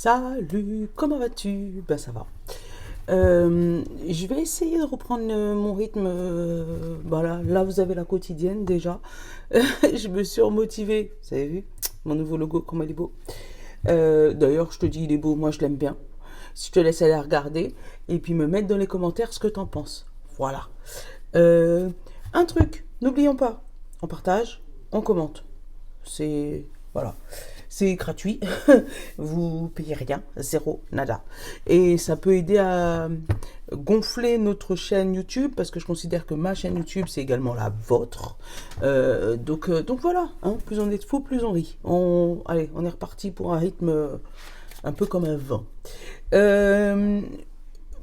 Salut, comment vas-tu? Ben ça va. Je vais essayer de reprendre mon rythme. Voilà, là vous avez la quotidienne déjà. Je me suis remotivée. Vous avez vu mon nouveau logo, comment il est beau. D'ailleurs, je te dis, il est beau, moi je l'aime bien. Si je te laisse aller regarder et puis me mettre dans les commentaires ce que t'en penses. Voilà. Euh, un truc, n'oublions pas, on partage, on commente. C'est voilà, c'est gratuit. Vous payez rien, zéro, nada. Et ça peut aider à gonfler notre chaîne YouTube parce que je considère que ma chaîne YouTube c'est également la vôtre. Donc voilà, hein, plus on est de fous, plus on rit. Allez, on est reparti pour un rythme un peu comme un vent. Euh,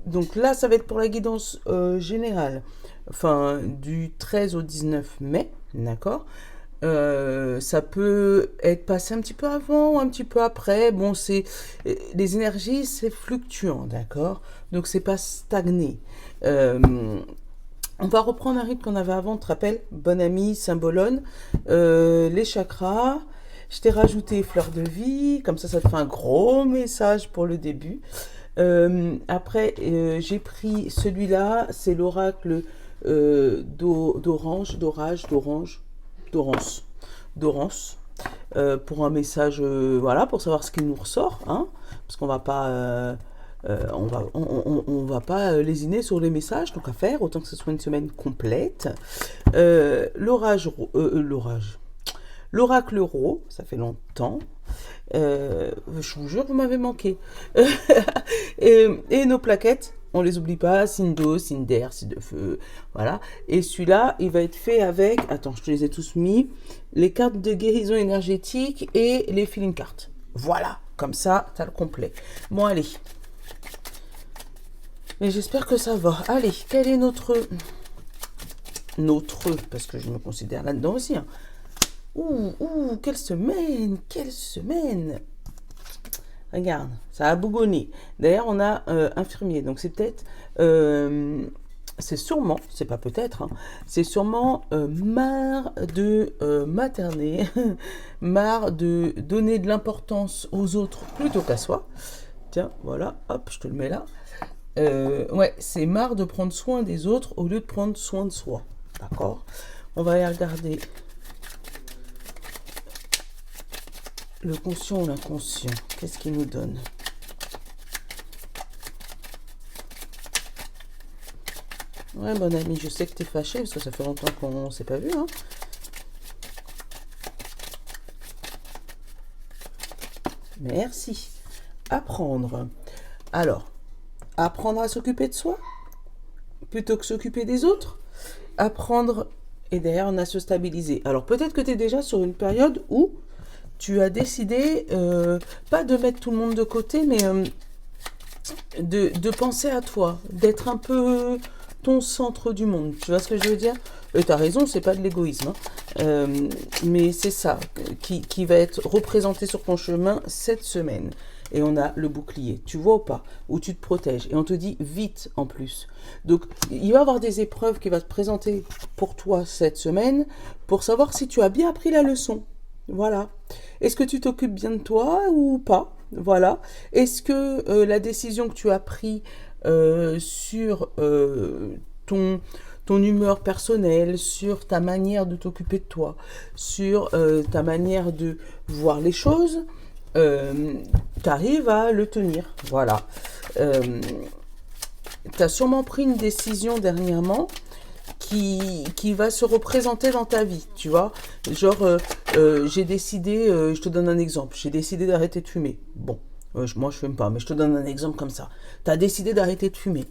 donc là, ça va être pour la guidance générale, enfin du 13 au 19 mai, d'accord. Ça peut être passé un petit peu avant ou un petit peu après. Bon, les énergies, c'est fluctuant, d'accord. Donc c'est pas stagné. Euh, on va reprendre un rythme qu'on avait avant. Tu te rappelles, bonne amie, symbolone, les chakras. Je t'ai rajouté fleur de vie, comme ça te fait un gros message pour le début. Après, j'ai pris celui-là, c'est l'oracle d'Orance, pour un message, voilà, pour savoir ce qui nous ressort, hein, parce qu'on va pas, on va pas lésiner sur les messages, donc à faire, autant que ce soit une semaine complète. L'oracle euro, ça fait longtemps. Je vous jure, vous m'avez manqué. Et nos plaquettes, on les oublie pas, signe d'eau, signe d'air, signe de feu, voilà. Et celui-là, il va être fait avec, attends, je te les ai tous mis, les cartes de guérison énergétique et les feeling cards. Voilà, comme ça, t'as le complet. Bon, allez. Mais j'espère que ça va. Allez, quel est notre, parce que je me considère là-dedans aussi, hein. Quelle semaine, quelle semaine. Regarde, ça a bougonné. D'ailleurs, on a infirmier, donc c'est peut-être, c'est sûrement, c'est pas peut-être, hein, c'est sûrement marre de materner, marre de donner de l'importance aux autres plutôt qu'à soi. Tiens, voilà, hop, je te le mets là. Ouais, c'est marre de prendre soin des autres au lieu de prendre soin de soi. D'accord? On va aller regarder le conscient ou l'inconscient. Qu'est-ce qu'il nous donne? Ouais, bon ami, je sais que t'es fâché parce que ça fait longtemps qu'on s'est pas vu, hein. Merci. Apprendre. Alors, apprendre à s'occuper de soi plutôt que s'occuper des autres. Apprendre, et derrière on a se stabiliser. Alors peut-être que tu es déjà sur une période où tu as décidé, pas de mettre tout le monde de côté, mais de penser à toi, d'être un peu ton centre du monde. Tu vois ce que je veux dire? Tu as raison, c'est pas de l'égoïsme, hein. Mais c'est ça qui va être représenté sur ton chemin cette semaine. Et on a le bouclier, tu vois ou pas? Où tu te protèges. Et on te dit vite en plus. Donc, il va y avoir des épreuves qui vont te présenter pour toi cette semaine pour savoir si tu as bien appris la leçon. Voilà. Est-ce que tu t'occupes bien de toi ou pas? Voilà. Est-ce que la décision que tu as prise sur ton humeur personnelle, sur ta manière de t'occuper de toi, sur ta manière de voir les choses, tu arrives à le tenir. Voilà. Tu as sûrement pris une décision dernièrement qui va se représenter dans ta vie, tu vois. Genre, j'ai décidé, je te donne un exemple, j'ai décidé d'arrêter de fumer. Bon, moi je fume pas, mais je te donne un exemple comme ça. Tu as décidé d'arrêter de fumer.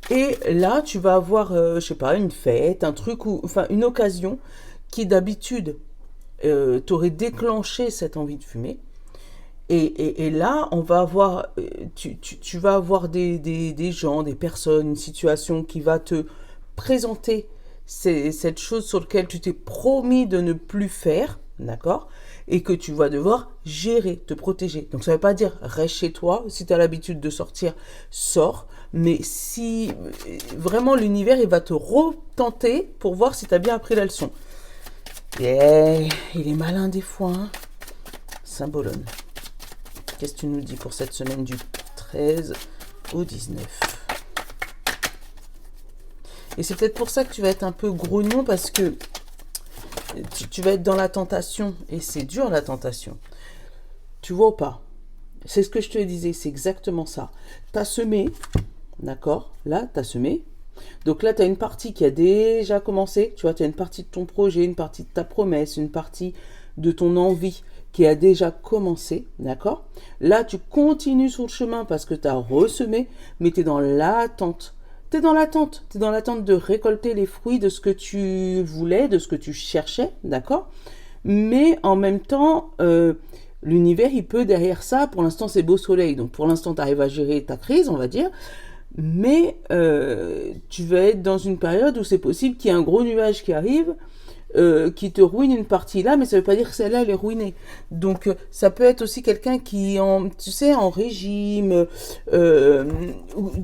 Et là, tu vas avoir, je sais pas, une fête, un truc, enfin une occasion qui d'habitude t'aurait déclenché cette envie de fumer. Et là, on va avoir, tu vas avoir des gens, des personnes, une situation qui va te présenter cette chose sur laquelle tu t'es promis de ne plus faire, d'accord? Et que tu vas devoir gérer, te protéger. Donc ça ne veut pas dire reste chez toi, si tu as l'habitude de sortir, sors. Mais si vraiment l'univers, il va te retenter pour voir si tu as bien appris la leçon. Yeah, il est malin des fois, hein? Symbolone. qu'est-ce que tu nous dis pour cette semaine du 13 au 19? Et c'est peut-être pour ça que tu vas être un peu grognon, parce que tu vas être dans la tentation. Et c'est dur, la tentation. Tu vois ou pas? C'est ce que je te disais, c'est exactement ça. Tu as semé, d'accord? Là, tu as semé. Donc là, tu as une partie qui a déjà commencé. Tu vois, tu as une partie de ton projet, une partie de ta promesse, une partie de ton envie qui a déjà commencé, d'accord? Là, tu continues sur le chemin parce que tu as ressemé, mais tu es dans l'attente. Tu es dans l'attente. Tu es dans l'attente de récolter les fruits de ce que tu voulais, de ce que tu cherchais, d'accord? Mais en même temps, l'univers, il peut derrière ça, pour l'instant, c'est beau soleil. Donc pour l'instant, tu arrives à gérer ta crise, on va dire. Mais tu vas être dans une période où c'est possible qu'il y ait un gros nuage qui arrive, qui te ruine une partie là, mais ça veut pas dire que celle-là, elle est ruinée. Donc, ça peut être aussi quelqu'un qui, tu sais, en régime,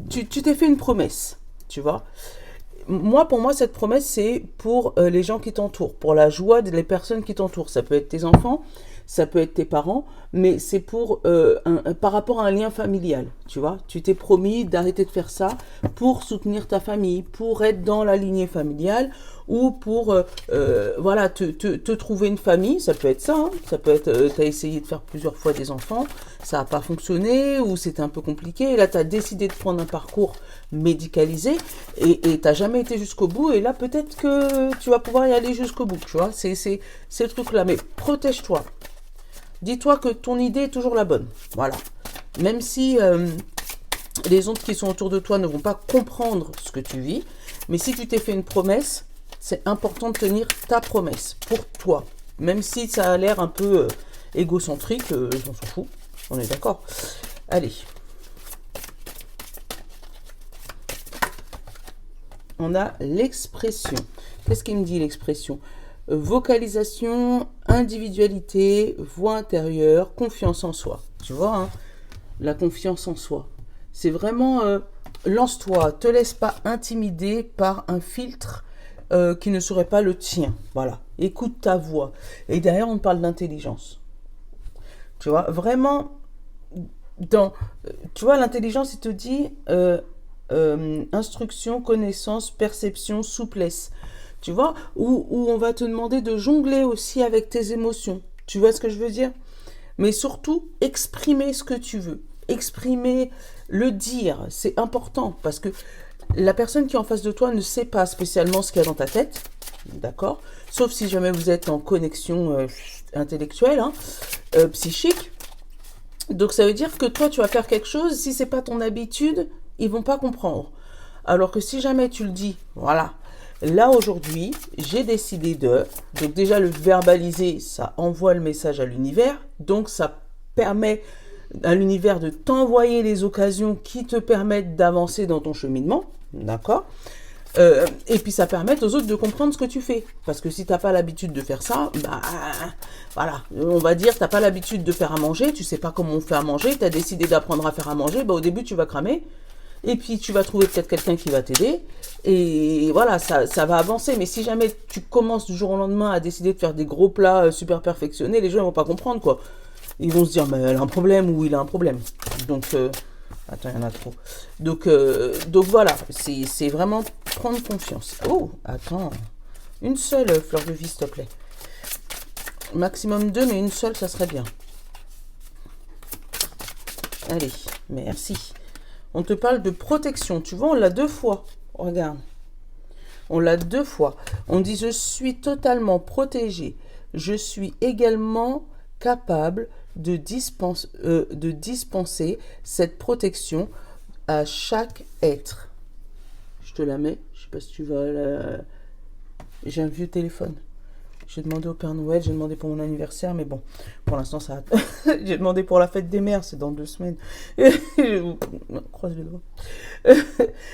tu t'es fait une promesse, tu vois. Moi, pour moi, cette promesse, c'est pour les gens qui t'entourent, pour la joie des personnes qui t'entourent. Ça peut être tes enfants, ça peut être tes parents, mais c'est pour par rapport à un lien familial, tu vois. Tu t'es promis d'arrêter de faire ça pour soutenir ta famille, pour être dans la lignée familiale, ou pour voilà, te trouver une famille. Ça peut être ça, hein. Ça peut être, tu as essayé de faire plusieurs fois des enfants, ça n'a pas fonctionné, ou c'était un peu compliqué, et là tu as décidé de prendre un parcours médicalisé, et tu n'as jamais été jusqu'au bout, et là peut-être que tu vas pouvoir y aller jusqu'au bout, tu vois. C'est le truc là, mais protège-toi. Dis-toi que ton idée est toujours la bonne. Voilà. Même si les autres qui sont autour de toi ne vont pas comprendre ce que tu vis, mais si tu t'es fait une promesse, c'est important de tenir ta promesse pour toi. Même si ça a l'air un peu égocentrique, on s'en fout. On est d'accord. Allez. On a l'expression. Qu'est-ce qu'il me dit, l'expression? Vocalisation, individualité, voix intérieure, confiance en soi. Tu vois, hein, la confiance en soi. C'est vraiment, lance-toi, te laisse pas intimider par un filtre qui ne serait pas le tien. Voilà, écoute ta voix. Et derrière, on parle d'intelligence. Tu vois, vraiment, tu vois, l'intelligence, il te dit instruction, connaissance, perception, souplesse. Tu vois, où on va te demander de jongler aussi avec tes émotions. Tu vois ce que je veux dire? Mais surtout, exprimer ce que tu veux. Exprimer, le dire, c'est important. Parce que la personne qui est en face de toi ne sait pas spécialement ce qu'il y a dans ta tête. D'accord? Sauf si jamais vous êtes en connexion intellectuelle, hein, psychique. Donc ça veut dire que toi, tu vas faire quelque chose. Si c'est pas ton habitude, ils vont pas comprendre. Alors que si jamais tu le dis, voilà. Là, aujourd'hui, j'ai décidé de... Donc déjà, le verbaliser, ça envoie le message à l'univers. Donc, ça permet à l'univers de t'envoyer les occasions qui te permettent d'avancer dans ton cheminement. D'accord? Et puis, ça permet aux autres de comprendre ce que tu fais. Parce que si tu n'as pas l'habitude de faire ça, bah, voilà. On va dire, tu n'as pas l'habitude de faire à manger, tu sais pas comment on fait à manger, tu as décidé d'apprendre à faire à manger, bah, au début, tu vas cramer. Et puis, tu vas trouver peut-être quelqu'un qui va t'aider. Et voilà, ça va avancer. Mais si jamais tu commences du jour au lendemain à décider de faire des gros plats super perfectionnés, les gens ne vont pas comprendre, quoi. Ils vont se dire, mais elle a un problème ou il a un problème. Donc, attends, il y en a trop. Donc voilà, c'est vraiment prendre confiance. Oh, attends. Une seule fleur de vie, s'il te plaît. Maximum 2, mais une seule, ça serait bien. Allez, merci. On te parle de protection. Tu vois, on l'a 2 fois. Regarde. On l'a 2 fois. On dit, je suis totalement protégé. Je suis également capable de dispenser cette protection à chaque être. Je te la mets. Je sais pas si tu vas la... J'ai un vieux téléphone. J'ai demandé au Père Noël, j'ai demandé pour mon anniversaire, mais bon, pour l'instant, ça... J'ai demandé pour la fête des mères, c'est dans 2 semaines. Croise les doigts.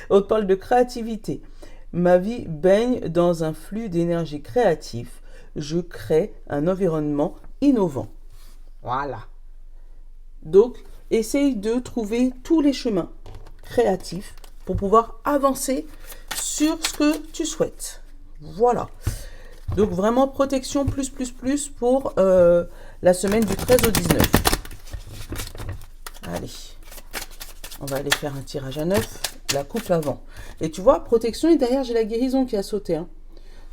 On te parle de créativité. Ma vie baigne dans un flux d'énergie créatif. Je crée un environnement innovant. Voilà. Donc, essaye de trouver tous les chemins créatifs pour pouvoir avancer sur ce que tu souhaites. Voilà. Donc vraiment protection plus pour la semaine du 13 au 19. Allez, on va aller faire un tirage à 9. La coupe avant. Et tu vois, protection, et derrière, j'ai la guérison qui a sauté. Hein.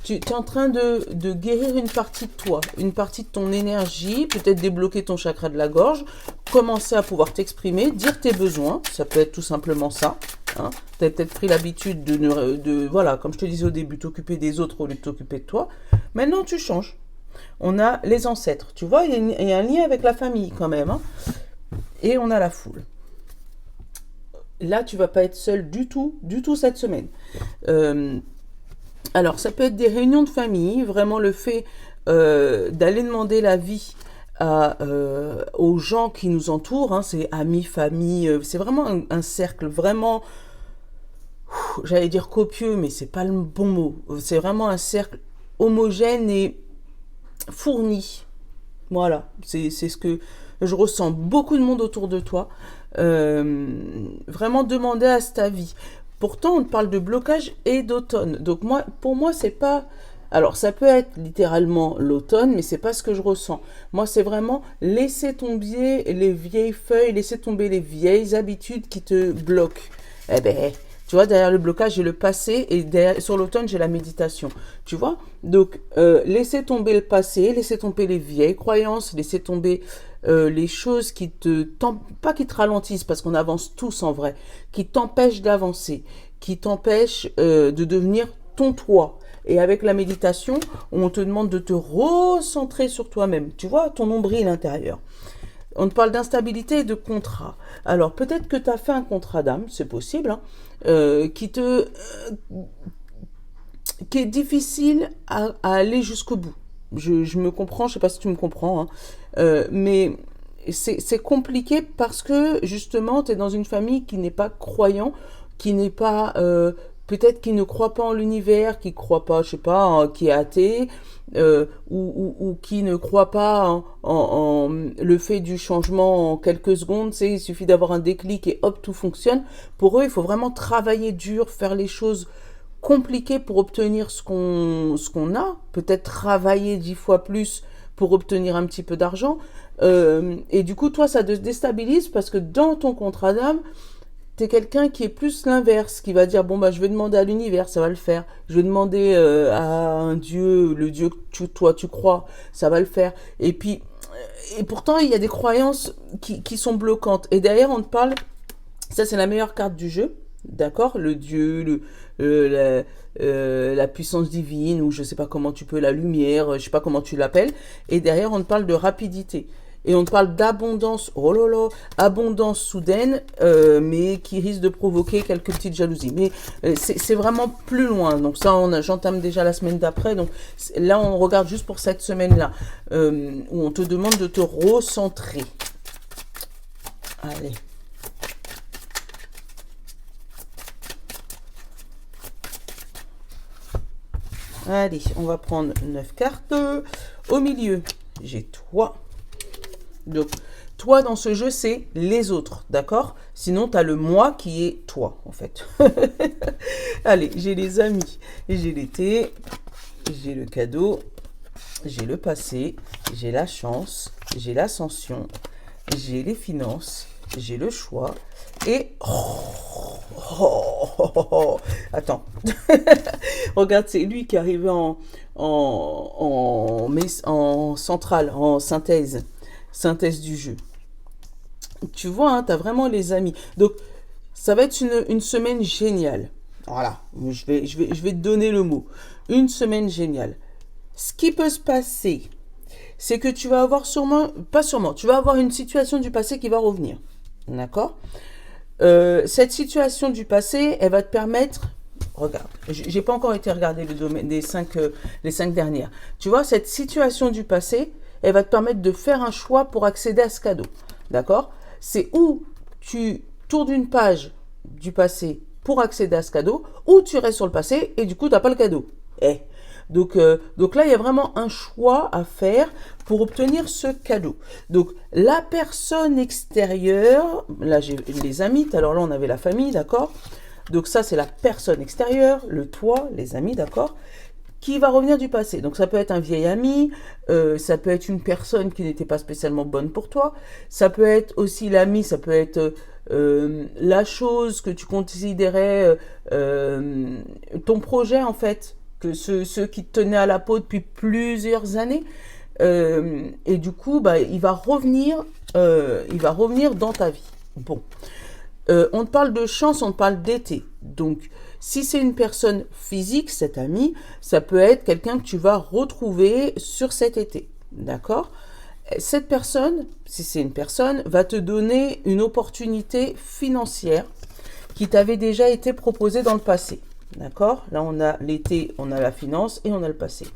Tu es en train de guérir une partie de toi, une partie de ton énergie, peut-être débloquer ton chakra de la gorge, commencer à pouvoir t'exprimer, dire tes besoins, ça peut être tout simplement ça. Hein. Tu as peut-être pris l'habitude voilà, comme je te disais au début, t'occuper des autres au lieu de t'occuper de toi. Maintenant, tu changes. On a les ancêtres, tu vois, il y a un lien avec la famille quand même. Hein. Et on a la foule. Là, tu vas pas être seul du tout cette semaine. Alors, ça peut être des réunions de famille, vraiment le fait d'aller demander l'avis aux gens qui nous entourent, hein, c'est amis, famille, c'est vraiment un cercle vraiment, j'allais dire copieux, mais c'est pas le bon mot. C'est vraiment un cercle homogène et fourni. Voilà, c'est ce que je ressens. Beaucoup de monde autour de toi. Vraiment demander à cet avis. Pourtant, on parle de blocage et d'automne. Donc pour moi, c'est pas... Alors, ça peut être littéralement l'automne, mais c'est pas ce que je ressens. Moi, c'est vraiment laisser tomber les vieilles feuilles, laisser tomber les vieilles habitudes qui te bloquent. Eh ben, tu vois, derrière le blocage, j'ai le passé et sur l'automne, j'ai la méditation. Tu vois? Donc, laisser tomber le passé, laisser tomber les vieilles croyances, laisser tomber les choses pas qui te ralentissent, parce qu'on avance tous en vrai, qui t'empêchent d'avancer, qui t'empêchent de devenir ton toi. Et avec la méditation, on te demande de te recentrer sur toi-même. Tu vois, ton nombril intérieur. On te parle d'instabilité et de contrat. Alors, peut-être que tu as fait un contrat d'âme, c'est possible, hein, qui est difficile à aller jusqu'au bout. Je me comprends, je sais pas si tu me comprends, hein, mais c'est compliqué parce que justement, tu es dans une famille qui n'est pas croyant, qui n'est pas... peut-être qui ne croit pas en l'univers, qui croit pas, je sais pas, qui est athée, ou qui ne croit pas en le fait du changement en quelques secondes. Tu sais, il suffit d'avoir un déclic et hop, tout fonctionne. Pour eux, il faut vraiment travailler dur, faire les choses compliquées pour obtenir ce qu'on a. Peut-être travailler 10 fois plus pour obtenir un petit peu d'argent. Et du coup, toi, ça te déstabilise parce que dans ton contrat d'âme, t'es quelqu'un qui est plus l'inverse, qui va dire, bon, bah, je vais demander à l'univers, ça va le faire. Je vais demander à un dieu, le dieu que toi, tu crois, ça va le faire. Et puis, et pourtant, il y a des croyances qui sont bloquantes. Et derrière, on te parle, ça, c'est la meilleure carte du jeu, d'accord? Le dieu, la puissance divine, ou je sais pas comment tu peux, la lumière, je sais pas comment tu l'appelles. Et derrière, on te parle de rapidité. Et on te parle d'abondance, oh là là, abondance soudaine, mais qui risque de provoquer quelques petites jalousies. Mais c'est vraiment plus loin. Donc ça, j'entame déjà la semaine d'après. Donc là, on regarde juste pour cette semaine-là, où on te demande de te recentrer. Allez. Allez, on va prendre 9 cartes. Au milieu, j'ai toi. Donc, toi, dans ce jeu, c'est les autres, d'accord? Sinon, tu as le moi qui est toi, en fait. Allez, j'ai les amis, j'ai l'été, j'ai le cadeau, j'ai le passé, j'ai la chance, j'ai l'ascension, j'ai les finances, j'ai le choix et... Attends. Regarde, c'est lui qui est arrivé en centrale, en synthèse du jeu. Tu vois, hein, tu as vraiment les amis. Donc, ça va être une semaine géniale. Voilà, je vais te donner le mot. Une semaine géniale. Ce qui peut se passer, c'est que tu vas avoir tu vas avoir une situation du passé qui va revenir. D'accord? Cette situation du passé, elle va te permettre... Regarde, j'ai pas encore été regarder le domaine les 5 dernières. Tu vois, cette situation du passé, elle va te permettre de faire un choix pour accéder à ce cadeau. D'accord? C'est où tu tournes une page du passé pour accéder à ce cadeau, ou tu restes sur le passé et du coup, tu n'as pas le cadeau. Donc là, il y a vraiment un choix à faire pour obtenir ce cadeau. Donc, la personne extérieure, là, j'ai les amis, alors là, on avait la famille, d'accord? Donc ça, c'est la personne extérieure, le toi, les amis, d'accord? qui va revenir du passé. Donc ça peut être un vieil ami, ça peut être une personne qui n'était pas spécialement bonne pour toi, ça peut être aussi l'ami, ça peut être la chose que tu considérais ton projet en fait, que ceux qui te tenaient à la peau depuis plusieurs années. Et du coup, bah, il va revenir dans ta vie. Bon. On te parle de chance, on te parle d'été. Donc, si c'est une personne physique, cet ami, ça peut être quelqu'un que tu vas retrouver sur cet été. D'accord? Cette personne, si c'est une personne, va te donner une opportunité financière qui t'avait déjà été proposée dans le passé. D'accord? Là, on a l'été, on a la finance et on a le passé.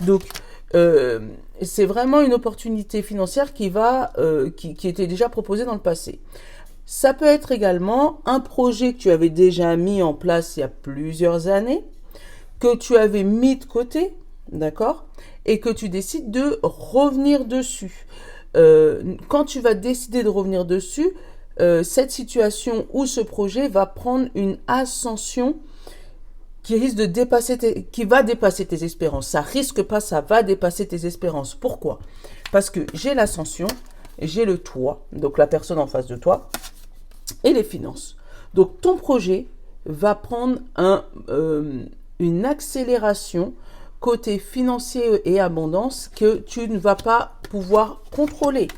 Donc, c'est vraiment une opportunité financière qui était déjà proposée dans le passé. Ça peut être également un projet que tu avais déjà mis en place il y a plusieurs années, que tu avais mis de côté, d'accord, et que tu décides de revenir dessus. Quand tu vas décider de revenir dessus, cette situation ou ce projet va prendre une ascension qui risque de qui va dépasser tes espérances. Ça risque pas, ça va dépasser tes espérances. Pourquoi? Parce que j'ai l'ascension, j'ai le toi, donc la personne en face de toi, et les finances. Donc ton projet va prendre une accélération côté financier et abondance que tu ne vas pas pouvoir contrôler.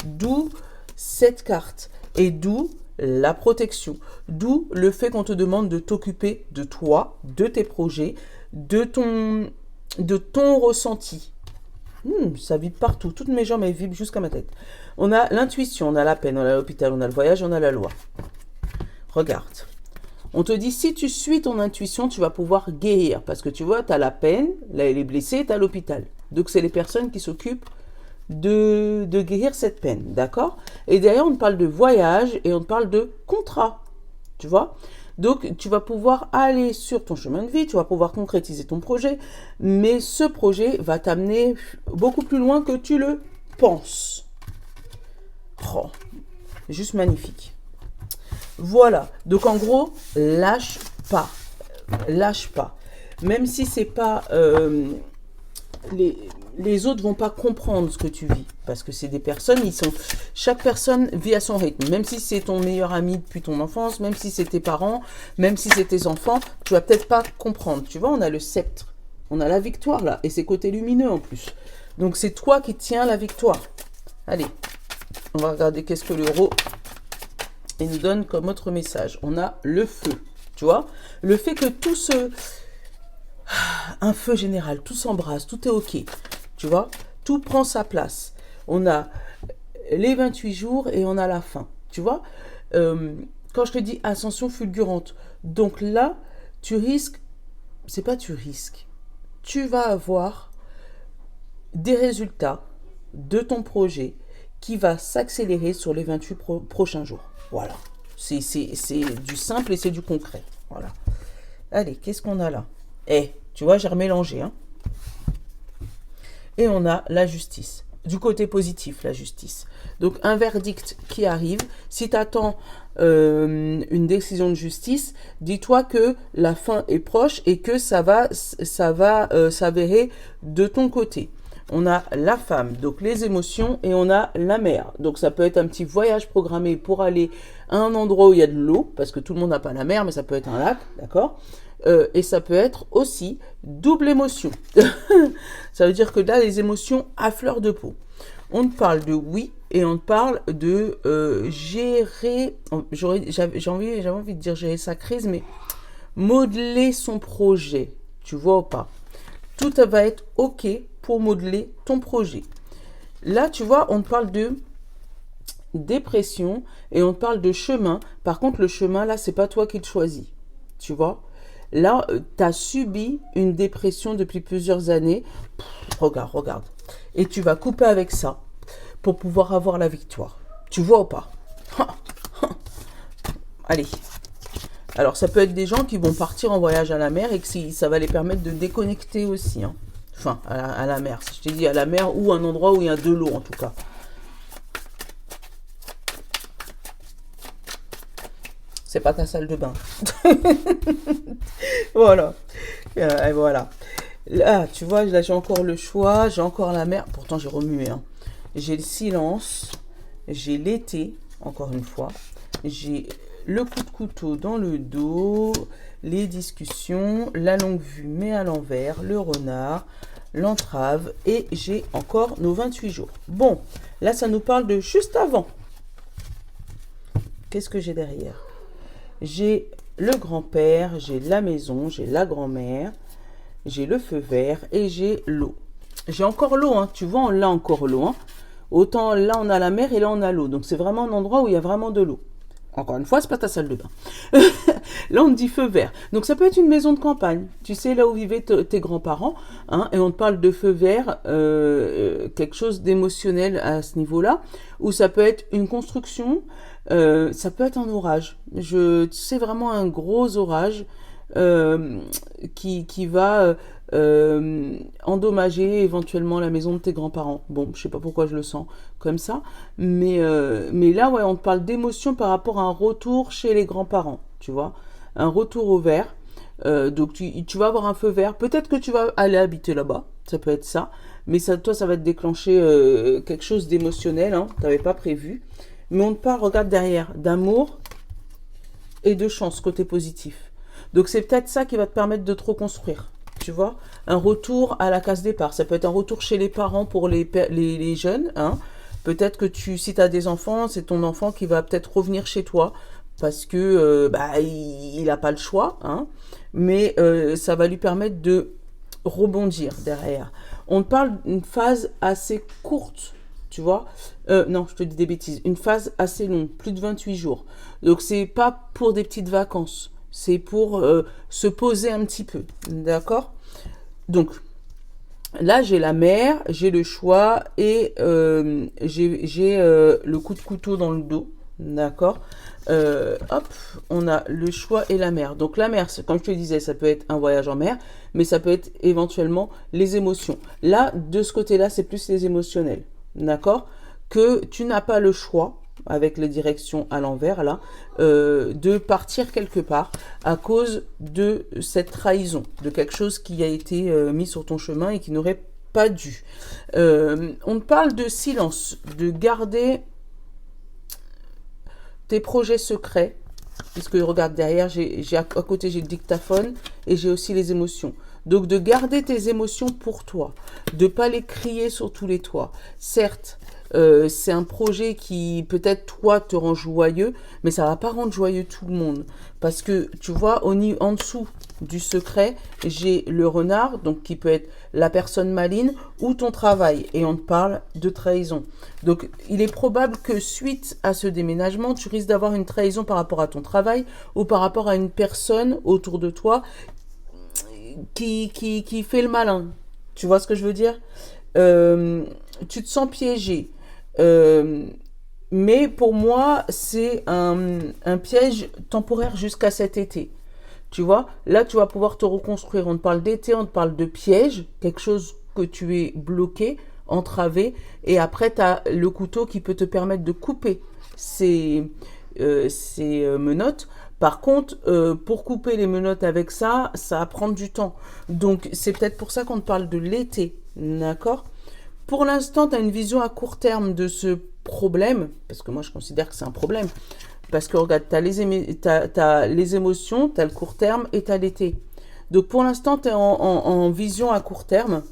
D'où cette carte et d'où la protection. D'où le fait qu'on te demande de t'occuper de toi, de tes projets, de ton ressenti. Ça vibre partout. Toutes mes jambes, elles vibrent jusqu'à ma tête. On a l'intuition, on a la peine, on a l'hôpital, on a le voyage, on a la loi. Regarde. On te dit, si tu suis ton intuition, tu vas pouvoir guérir. Parce que tu vois, tu as la peine, là, elle est blessée, tu as l'hôpital. Donc, c'est les personnes qui s'occupent de guérir cette peine. D'accord? Et derrière, on te parle de voyage et on te parle de contrat. Tu vois? Donc, tu vas pouvoir aller sur ton chemin de vie, tu vas pouvoir concrétiser ton projet, mais ce projet va t'amener beaucoup plus loin que tu le penses. Oh, juste magnifique. Voilà. Donc, en gros, lâche pas. Lâche pas. Même si c'est pas... les autres vont pas comprendre ce que tu vis parce que c'est des personnes, chaque personne vit à son rythme, même si c'est ton meilleur ami depuis ton enfance, même si c'est tes parents, même si c'est tes enfants, tu vas peut-être pas comprendre. Tu vois, on a le sceptre, on a la victoire là et c'est côté lumineux en plus, donc c'est toi qui tiens la victoire. Allez, on va regarder qu'est-ce que l'euro nous donne comme autre message. On a le feu, tu vois, le fait que tout un feu général, tout s'embrasse, tout est ok. Tu vois, tout prend sa place. On a les 28 jours et on a la fin. Tu vois, quand je te dis ascension fulgurante, donc là, tu risques, c'est pas tu risques, tu vas avoir des résultats de ton projet qui va s'accélérer sur les 28 prochains jours. Voilà, c'est du simple et c'est du concret. Voilà. Allez, qu'est-ce qu'on a là? Tu vois, j'ai remélangé, hein. Et on a la justice. Du côté positif, la justice. Donc, un verdict qui arrive. Si tu attends une décision de justice, dis-toi que la fin est proche et que ça va s'avérer de ton côté. On a la femme, donc les émotions, et on a la mer. Donc, ça peut être un petit voyage programmé pour aller à un endroit où il y a de l'eau, parce que tout le monde n'a pas la mer, mais ça peut être un lac, d'accord ? Et ça peut être aussi double émotion. Ça veut dire que là, les émotions à fleur de peau. On te parle de oui et on te parle de gérer, j'avais envie de dire gérer sa crise, mais modeler son projet. Tu vois ou pas? Tout va être OK pour modeler ton projet. Là, tu vois, on te parle de dépression et on te parle de chemin. Par contre, le chemin, là, c'est pas toi qui le choisis. Tu vois? Là, tu as subi une dépression depuis plusieurs années. Regarde. Et tu vas couper avec ça pour pouvoir avoir la victoire. Tu vois ou pas? Allez. Alors, ça peut être des gens qui vont partir en voyage à la mer et que ça va les permettre de déconnecter aussi. Hein. Enfin, à la mer. Si je t'ai dit à la mer ou un endroit où il y a de l'eau, en tout cas. C'est pas ta salle de bain. Voilà. Et voilà. Là, tu vois, là, j'ai encore le choix, j'ai encore la mer. Pourtant, j'ai remué, hein. J'ai le silence, j'ai l'été, encore une fois. J'ai le coup de couteau dans le dos, les discussions, la longue vue mais à l'envers, le renard, l'entrave et j'ai encore nos 28 jours. Bon, là, ça nous parle de juste avant. Qu'est-ce que j'ai derrière? J'ai le grand-père, j'ai la maison, j'ai la grand-mère, j'ai le feu vert et j'ai l'eau. J'ai encore l'eau, hein. Tu vois, on l'a encore l'eau, hein. Autant là, on a la mer et là, on a l'eau. Donc, c'est vraiment un endroit où il y a vraiment de l'eau. Encore une fois, c'est pas ta salle de bain. Là, on dit feu vert. Donc, ça peut être une maison de campagne. Tu sais, là où vivaient tes grands-parents. Hein, et on te parle de feu vert, quelque chose d'émotionnel à ce niveau-là. Ou ça peut être une construction. Ça peut être un orage. Tu sais, vraiment un gros orage qui va endommager éventuellement la maison de tes grands-parents. Bon, je sais pas pourquoi je le sens comme ça, mais là, ouais, on te parle d'émotion par rapport à un retour chez les grands-parents, tu vois, un retour au vert. Donc tu vas avoir un feu vert. Peut-être que tu vas aller habiter là-bas, ça peut être ça, mais ça, toi, ça va te déclencher quelque chose d'émotionnel, hein, t'avais pas prévu. Mais on te parle, regarde derrière, d'amour et de chance, côté positif. Donc c'est peut-être ça qui va te permettre de te reconstruire. Tu vois, un retour à la case départ. Ça peut être un retour chez les parents pour les jeunes. Hein. Peut-être que si tu as des enfants, c'est ton enfant qui va peut-être revenir chez toi parce que il n'a pas le choix. Hein. Mais ça va lui permettre de rebondir derrière. On parle d'une phase assez courte. Tu vois, non, je te dis des bêtises. Une phase assez longue, plus de 28 jours. Donc, c'est pas pour des petites vacances. C'est pour se poser un petit peu. D'accord? Donc, là, j'ai la mer, j'ai le choix et j'ai le coup de couteau dans le dos. D'accord? Hop, on a le choix et la mer. Donc, la mer, comme je te disais, ça peut être un voyage en mer, mais ça peut être éventuellement les émotions. Là, de ce côté-là, c'est plus les émotionnels. D'accord? Que tu n'as pas le choix avec les directions à l'envers là, de partir quelque part à cause de cette trahison, de quelque chose qui a été mis sur ton chemin et qui n'aurait pas dû. On parle de silence, de garder tes projets secrets, puisque regarde derrière, à côté j'ai le dictaphone et j'ai aussi les émotions. Donc de garder tes émotions pour toi, de pas les crier sur tous les toits. Certes, c'est un projet qui peut-être toi te rend joyeux, mais ça va pas rendre joyeux tout le monde. Parce que tu vois, en dessous du secret, j'ai le renard, donc qui peut être la personne maligne ou ton travail. Et on te parle de trahison. Donc il est probable que suite à ce déménagement, tu risques d'avoir une trahison par rapport à ton travail ou par rapport à une personne autour de toi qui fait le malin. Tu vois ce que je veux dire? Tu te sens piégé. Mais pour moi, c'est un piège temporaire jusqu'à cet été. Tu vois, là, tu vas pouvoir te reconstruire. On te parle d'été, on te parle de piège, quelque chose que tu es bloqué, entravé, et après, tu as le couteau qui peut te permettre de couper ces menottes. Par contre, pour couper les menottes avec ça, ça va prendre du temps. Donc, c'est peut-être pour ça qu'on te parle de l'été, d'accord? Pour l'instant, tu as une vision à court terme de ce problème, parce que moi, je considère que c'est un problème. Parce que regarde, tu as les émotions, tu as le court terme et tu as l'été. Donc, pour l'instant, tu es en vision à court terme.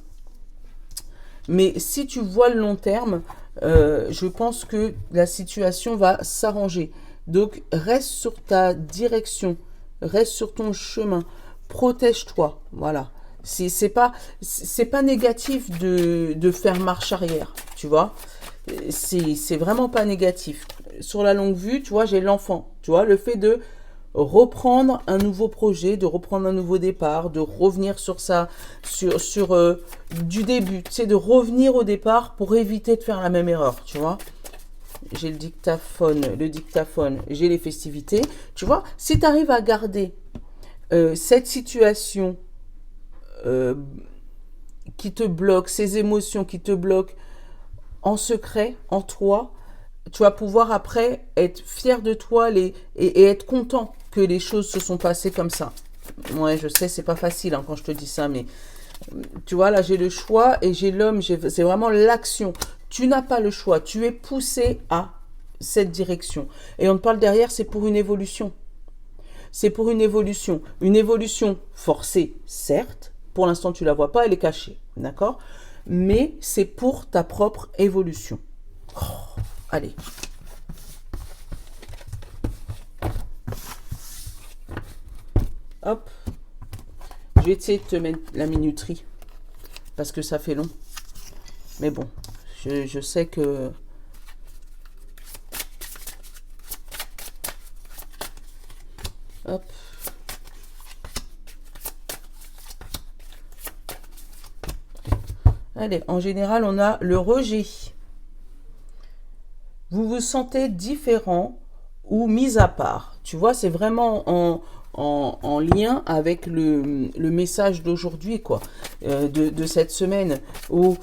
Mais si tu vois le long terme, je pense que la situation va s'arranger. Donc, reste sur ta direction, reste sur ton chemin, protège-toi, voilà. C'est pas négatif de faire marche arrière, tu vois. C'est vraiment pas négatif. Sur la longue vue, tu vois, j'ai l'enfant, tu vois, le fait de reprendre un nouveau projet, de reprendre un nouveau départ, de revenir sur ça, sur du début, tu sais, de revenir au départ pour éviter de faire la même erreur, tu vois. J'ai le dictaphone, j'ai les festivités. Tu vois, si tu arrives à garder cette situation qui te bloque, ces émotions qui te bloquent en secret, en toi, tu vas pouvoir après être fier de toi et être content que les choses se sont passées comme ça. Ouais, je sais, c'est pas facile hein, quand je te dis ça, mais Tu vois, là, j'ai le choix et j'ai l'homme. C'est vraiment l'action. Tu n'as pas le choix. Tu es poussé à cette direction. Et on te parle derrière, c'est pour une évolution. C'est pour une évolution. Une évolution forcée, certes. Pour l'instant, tu ne la vois pas, elle est cachée. D'accord? Mais c'est pour ta propre évolution. Oh, allez. Hop. Je vais essayer de te mettre la minuterie. Parce que ça fait long. Mais bon, je sais que... Hop. Allez, en général, on a le rejet. Vous vous sentez différent ou mis à part. Tu vois, c'est vraiment en lien avec le message d'aujourd'hui, quoi, de cette semaine, où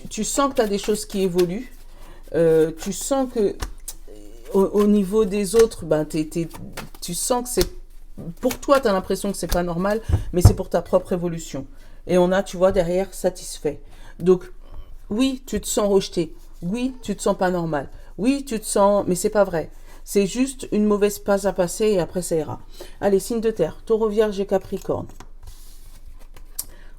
tu sens que tu as des choses qui évoluent. Tu sens que au niveau des autres, ben, tu sens que c'est... Pour toi, tu as l'impression que c'est pas normal, mais c'est pour ta propre évolution. Et on a, tu vois, derrière, satisfait. Donc, oui, tu te sens rejeté. Oui, tu te sens pas normal. Oui, tu te sens... Mais c'est pas vrai. C'est juste une mauvaise passe à passer et après, ça ira. Allez, signe de terre. Taureau, Vierge et Capricorne.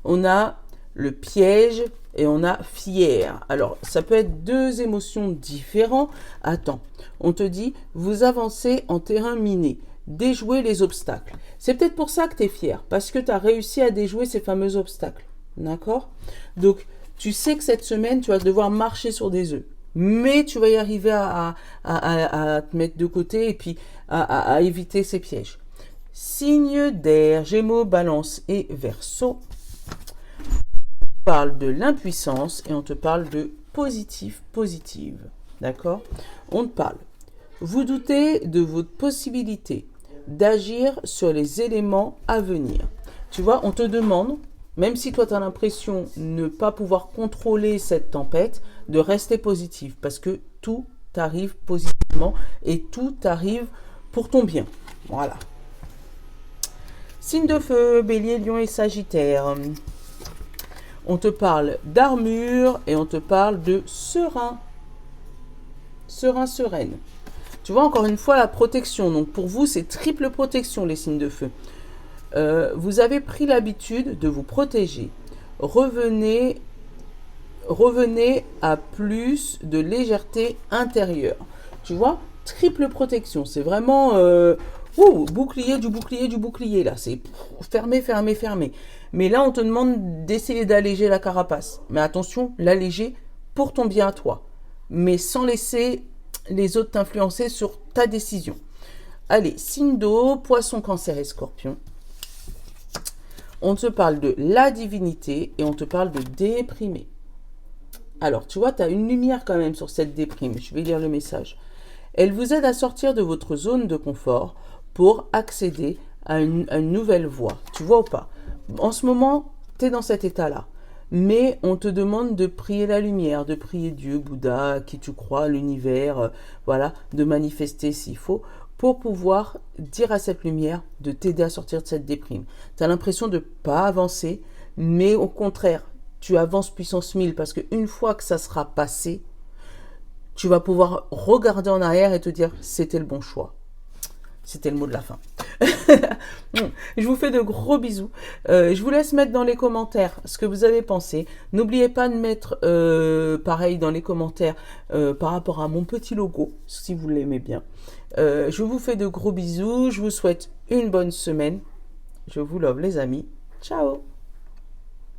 On a le piège et on a fier. Alors, ça peut être deux émotions différentes. Attends, on te dit, vous avancez en terrain miné. Déjouer les obstacles. C'est peut-être pour ça que tu es fier, parce que tu as réussi à déjouer ces fameux obstacles. D'accord? Donc, tu sais que cette semaine, tu vas devoir marcher sur des œufs. Mais tu vas y arriver à te mettre de côté et puis à éviter ces pièges. Signe d'air, Gémeaux, Balance et Verseau. On parle de l'impuissance et on te parle de positif, positive. D'accord? On te parle. Vous doutez de votre possibilité d'agir sur les éléments à venir. Tu vois, on te demande, même si toi tu as l'impression de ne pas pouvoir contrôler cette tempête, de rester positif parce que tout t'arrive positivement et tout t'arrive pour ton bien. Voilà. Signe de feu, Bélier, Lion et Sagittaire. On te parle d'armure et on te parle de serein. Serein, sereine. Tu vois, encore une fois, la protection. Donc, pour vous, c'est triple protection, les signes de feu. Vous avez pris l'habitude de vous protéger. Revenez à plus de légèreté intérieure. Tu vois, triple protection. C'est vraiment bouclier, du bouclier, du bouclier. Là, c'est fermé, fermé, fermé. Mais là, on te demande d'essayer d'alléger la carapace. Mais attention, l'alléger pour ton bien à toi. Mais sans laisser les autres t'influencer sur ta décision. Allez, signe d'eau, Poisson, Cancer et Scorpion. On te parle de la divinité et on te parle de déprimer. Alors, tu vois, tu as une lumière quand même sur cette déprime. Je vais lire le message. Elle vous aide à sortir de votre zone de confort pour accéder à une nouvelle voie. Tu vois ou pas? En ce moment, tu es dans cet état-là. Mais on te demande de prier la lumière, de prier Dieu, Bouddha, qui tu crois, l'univers, voilà, de manifester s'il faut, pour pouvoir dire à cette lumière de t'aider à sortir de cette déprime. Tu as l'impression de ne pas avancer, mais au contraire, tu avances puissance 1000 parce qu'une fois que ça sera passé, tu vas pouvoir regarder en arrière et te dire c'était le bon choix. C'était le mot de la fin. Je vous fais de gros bisous. Je vous laisse mettre dans les commentaires ce que vous avez pensé. N'oubliez pas de mettre pareil dans les commentaires par rapport à mon petit logo, si vous l'aimez bien. Je vous fais de gros bisous. Je vous souhaite une bonne semaine. Je vous love les amis. Ciao.